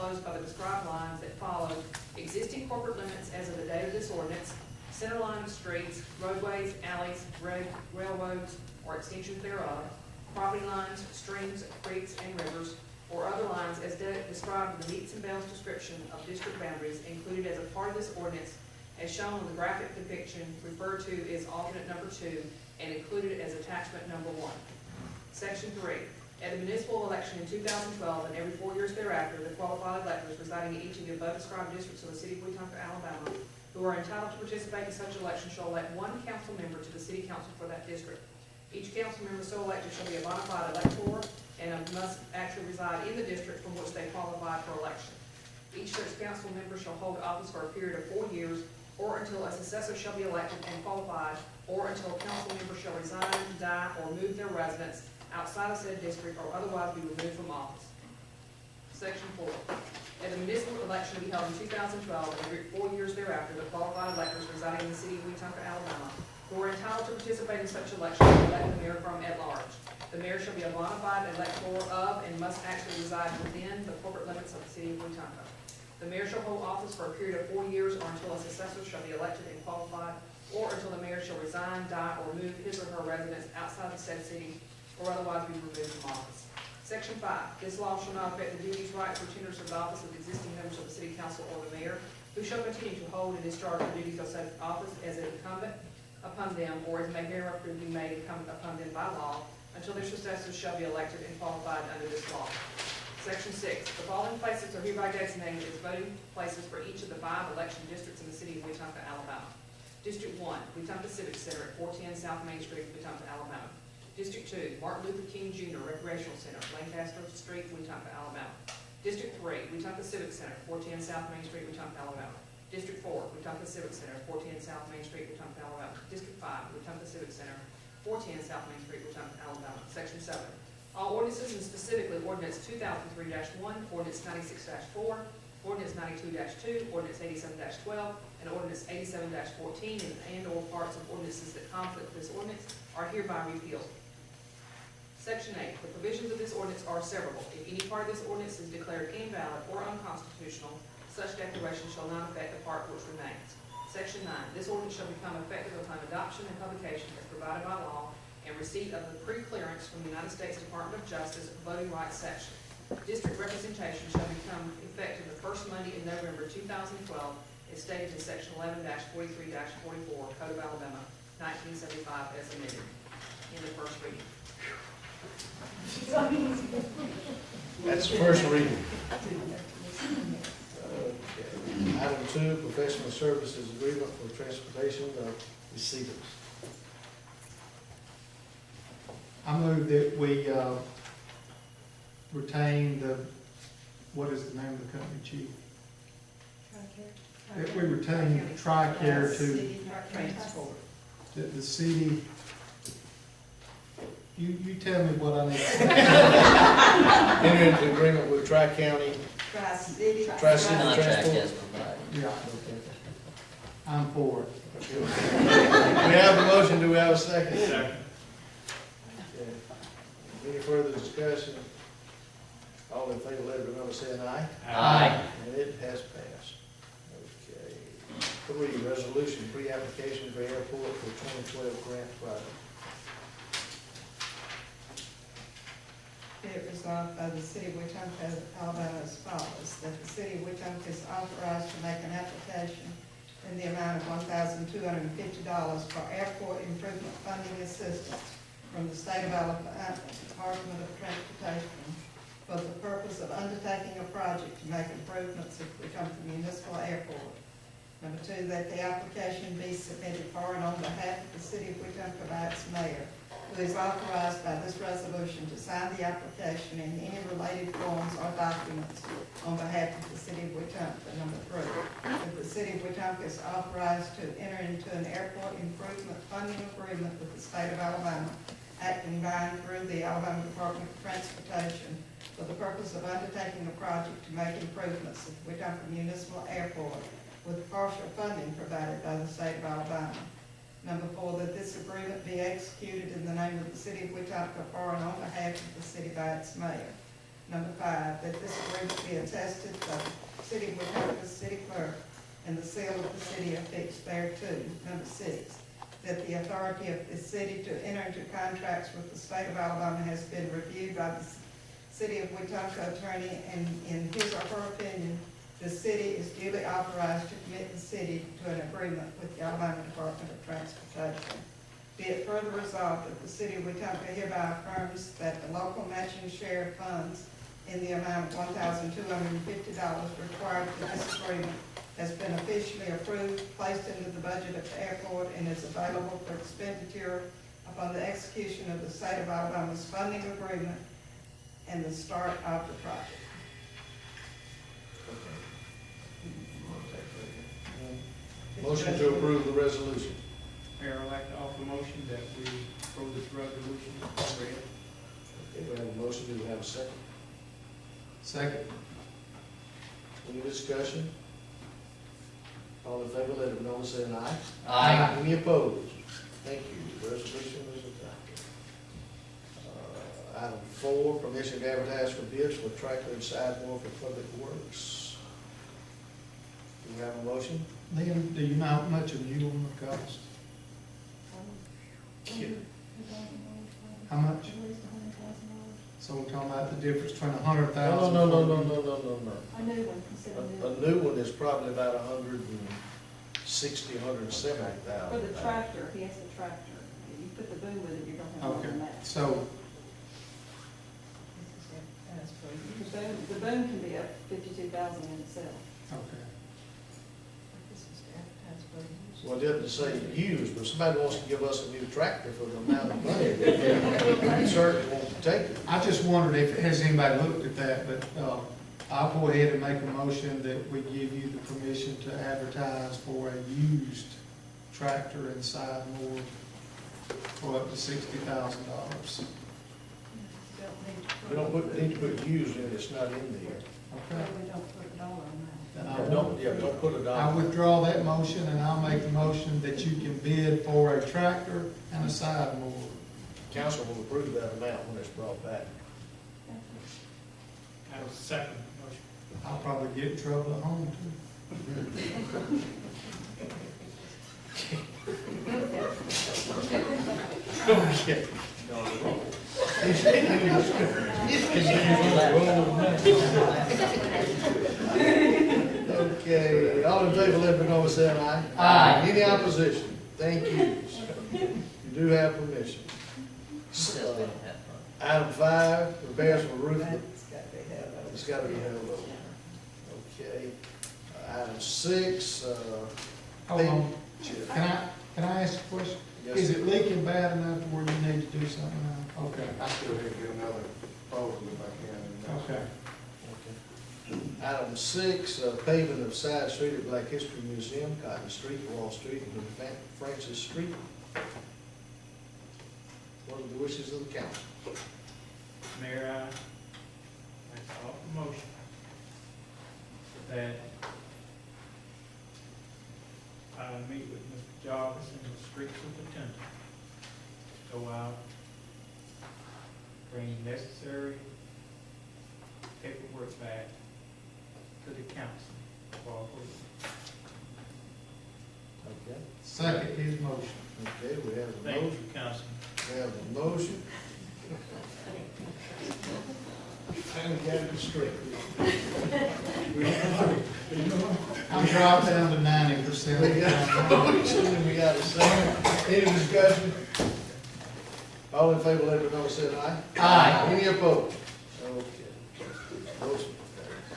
enclosed by the described lines that follow existing corporate limits as of the date of this ordinance, center line of streets, roadways, alleys, railroads, or extensions thereof, property lines, streams, creeks, and rivers, or other lines as described in the meets and bounds description of district boundaries included as a part of this ordinance as shown on the graphic depiction referred to as alternate number 2 and included as attachment number 1. Section 3. At the municipal election in 2012 and every 4 years thereafter, the qualified electors residing in each of the above described districts of the city of Wetumpka, Alabama, who are entitled to participate in such election shall elect one council member to the city council for that district. Each council member so elected shall be a bona fide elector and must actually reside in the district from which they qualify for election. Each such council member shall hold office for a period of 4 years or until a successor shall be elected and qualified, or until a council member shall resign, die, or move their residence outside of said district or otherwise be removed from office. Section 4. At the municipal election to be held in 2012 and every 4 years thereafter, the qualified electors residing in the city of Wetumpka, Alabama, who are entitled to participate in such election will elect the mayor from at large. The mayor shall be a bona fide elector of and must actually reside within the corporate limits of the city of Wetumpka. The mayor shall hold office for a period of 4 years or until a successor shall be elected and qualified, or until the mayor shall resign, die, or move his or her residence outside of said city or otherwise be removed from office. Section 5. This law shall not affect the duties, rights, or tenures of the office of existing members of the city council or the mayor, who shall continue to hold and discharge the duties of such office as is incumbent upon them or as may hereafter be made incumbent upon them by law, until their successors shall be elected and qualified under this law. Section 6. The following places are hereby designated as voting places for each of the 5 election districts in the city of Wetumpka, Alabama. District 1, Wetumpka Civic Center at 410 South Main Street, Wetumpka, Alabama. District 2, Martin Luther King Jr. Recreational Center, Lancaster Street, Wetumpka, Alabama. District 3, Wetumpka Civic Center, 410 South Main Street, Wetumpka, Alabama. District 4, Wetumpka Civic Center, 410 South Main Street, Wetumpka, Alabama. District 5, Wetumpka Civic Center, 410 South Main Street, Wetumpka, Alabama. Section 7. All ordinances, and specifically Ordinance 2003-1, Ordinance 96-4, Ordinance 92-2, Ordinance 87-12, and Ordinance 87-14, and/or parts of ordinances that conflict with this ordinance are hereby repealed. Section 8. The provisions of this ordinance are severable. If any part of this ordinance is declared invalid or unconstitutional, such declaration shall not affect the part which remains. Section 9. This ordinance shall become effective upon adoption and publication as provided by law and receipt of the pre-clearance from the United States Department of Justice Voting Rights Section. District representation shall become effective the first Monday in November 2012 as stated in Section 11-43-44 Code of Alabama, 1975 as amended in the first reading. That's the first reading. Okay. Item 2, professional services agreement for transportation of receivers. I move that we retain what is the name of the company, Chief? That we retain TRICARE to Transport. the city. You tell me what I need to say. Enter into agreement with Tri-County, Tri-City. Tri-City Contract Transport. as provided. Yeah, I'm for it. We have the motion, do we have a second? Second. Okay. Any further discussion? All in favor, let it be known by saying aye. Aye. And it has passed. Okay. 3, resolution pre-application for airport for 2012 grant project. Be it resolved by the city of Wetumpka, Alabama as follows, that the city of Wetumpka is authorized to make an application in the amount of $1,250 for airport improvement funding assistance from the state of Alabama Department of Transportation for the purpose of undertaking a project to make improvements at Wetumpka Municipal Airport. Number 2, that the application be submitted for and on behalf of the city of Wetumpka by its mayor, who is authorized by this resolution to sign the application and any related forms or documents on behalf of the city of Wetumpka. Number 3, that the city of Wetumpka is authorized to enter into an airport improvement funding agreement with the state of Alabama, acting by and through the Alabama Department of Transportation for the purpose of undertaking a project to make improvements at the Wetumpka Municipal Airport with partial funding provided by the state of Alabama. Number 4, that this agreement be executed in the name of the city of Wetumpka for and on behalf of the city by its mayor. Number 5, that this agreement be attested by the city of Wetumpka's city clerk and the seal of the city affixed thereto. Number 6, that the authority of the city to enter into contracts with the state of Alabama has been reviewed by the city of Wetumpka attorney, and in his or her opinion, the city is duly authorized to commit the city to an agreement with the Alabama Department of Transportation. Be it further resolved that the city of Wetumpka hereby affirms that the local matching share of funds in the amount of $1,250 required for this agreement has been officially approved, placed into the budget of the airport, and is available for expenditure upon the execution of the state of Alabama's funding agreement and the start of the project. Motion to approve the resolution. Mayor, I'd like to offer a motion that we approve this resolution as read. Okay, we have a motion, do we have a second? Second. Any discussion? All in favor, let it be known by saying aye. Aye. Any opposed? Thank you, the resolution is adopted. Item 4, permission to advertise for bids for tractor and sidewalk for public works. Do we have a motion? Lynn, do you know how much a new one would cost? How much? So we're talking about the difference between $100,000. No. A new one, consider new. A new one is probably about $160,000, $170,000. For the tractor, he has a tractor. You put the boom with it, you're gonna have more Okay, than that. so, The boom can be up 52,000 in itself. okay. Well, it doesn't say used, but if somebody wants to give us a new tractor for the amount of money, we certainly won't take it. I just wondered if, has anybody looked at that, but, I'll go ahead and make a motion that we give you the permission to advertise for a used tractor and side mower for up to $60,000. We don't need to put used in, it's not in there. Okay? We don't put a dollar on Then Don't put a I dollar. withdraw that motion, and I'll make the motion that you can bid for a tractor and a side mower. Council will approve that amount when it's brought back. I will second the motion. I'll probably get in trouble at home too. Okay. Okay, all in favor, let it be known by saying aye. Aye. Any opposition? Thank you. You do have permission. Item 5, repairs for roof. It's got to be held over. Okay. Item 6, Hold on, can I ask a question? Is it leaking bad enough to where you need to do something now? Okay, I still need to get another proposal if I can. okay. Item 6, paving of side street at Black History Museum, Cotton Street, Wall Street, and Francis Street. What are the wishes of the council? Mayor, I'd like to offer a motion that I meet with Mr. Jarvis and the street superintendent. Go out, bring necessary paperwork back to the council for approval. Okay. Second his motion. Okay, we have a Thank motion. you, Councilman. We have a motion. And we got it straight. I'm dropped down to 90%. We got a motion, we got a second. Any discussion? All in favor, let it be known by saying aye. Aye. Any opposed? Okay. Motion carries.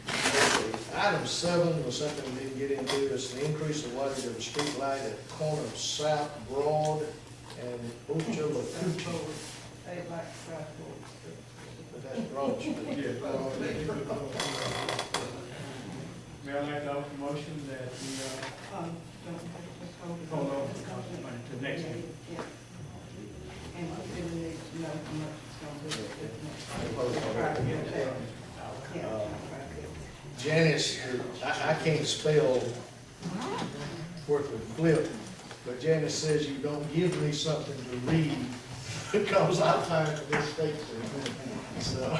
Okay. Item 7 was something we didn't get into, it's the increase of wattage of the street light at the corner of South Broad and Ochoalucoochee. They'd like to try to- That's Broad Street. Mayor, I'd like to offer a motion that we, don't have to hold on to the next meeting. Yeah. And we really need to know how much it's gonna be. Try to get that. Yeah, try to get it. Janice, I can't spell worth a flip, but Janice says you don't give me something to read because I find for this state thing, so.